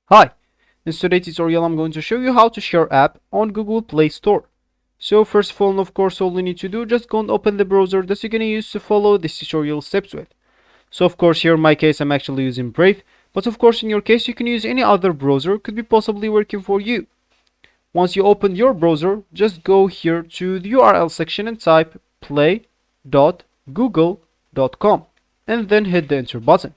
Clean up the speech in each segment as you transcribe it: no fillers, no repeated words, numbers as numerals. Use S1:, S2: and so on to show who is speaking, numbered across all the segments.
S1: Hi, in today's tutorial I'm going to show you how to share app on Google Play Store. So first of all, of course, all you need to do, just go and open the browser that you're going to use to follow this tutorial steps with. So of course here in my case I'm actually using Brave, but of course in your case you can use any other browser, could be possibly working for you. Once you open your browser, just go here to the URL section and type play.google.com and then hit the enter button.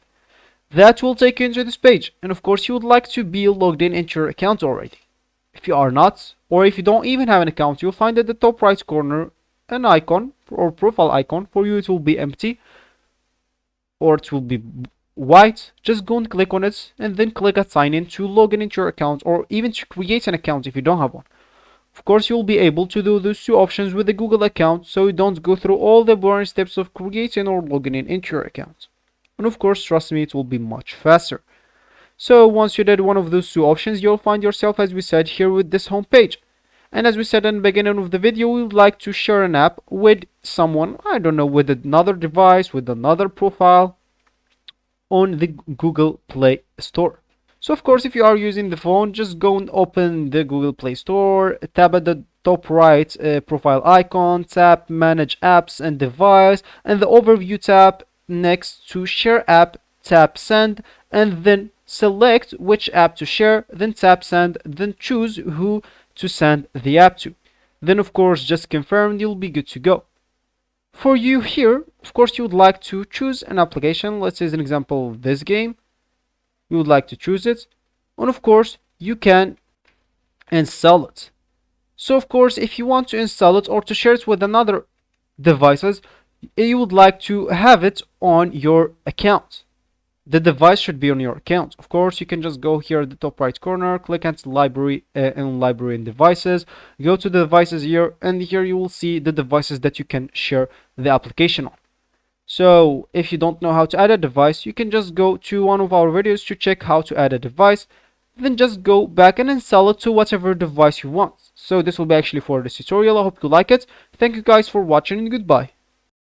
S1: That will take you into this page, and of course you would like to be logged in into your account already. If you are not, or if you don't even have an account, you'll find at the top right corner an icon or profile icon. For you it will be empty or it will be white. Just go and click on it and then click at sign in to log in into your account, or even to create an account if you don't have one. Of course you'll be able to do those two options with the Google account, so you don't go through all the boring steps of creating or logging in into your account. And of course, trust me, it will be much faster. So once you did one of those two options, you'll find yourself, as we said, here with this home page. And as we said in the beginning of the video, we would like to share an app with someone, I don't know, with another device, with another profile on the Google Play Store. So of course, if you are using the phone, just go and open the Google Play Store, tap at the top right profile icon, tap manage apps and device, and the overview tab. Next to share app, tap send, and then select which app to share, then tap send, then choose who to send the app to. Then of course just confirm, you'll be good to go. For you here, of course you would like to choose an application. Let's say as an example this game, you would like to choose it, and of course you can install it. So of course if you want to install it or to share it with another devices, you would like to have it on your account. The device should be on your account. Of course, you can just go here at the top right corner, click on library and devices, go to the devices here, and here you will see the devices that you can share the application on. So if you don't know how to add a device, you can just go to one of our videos to check how to add a device, then just go back and install it to whatever device you want. So this will be actually for this tutorial. I hope you like it. Thank you guys for watching, and goodbye.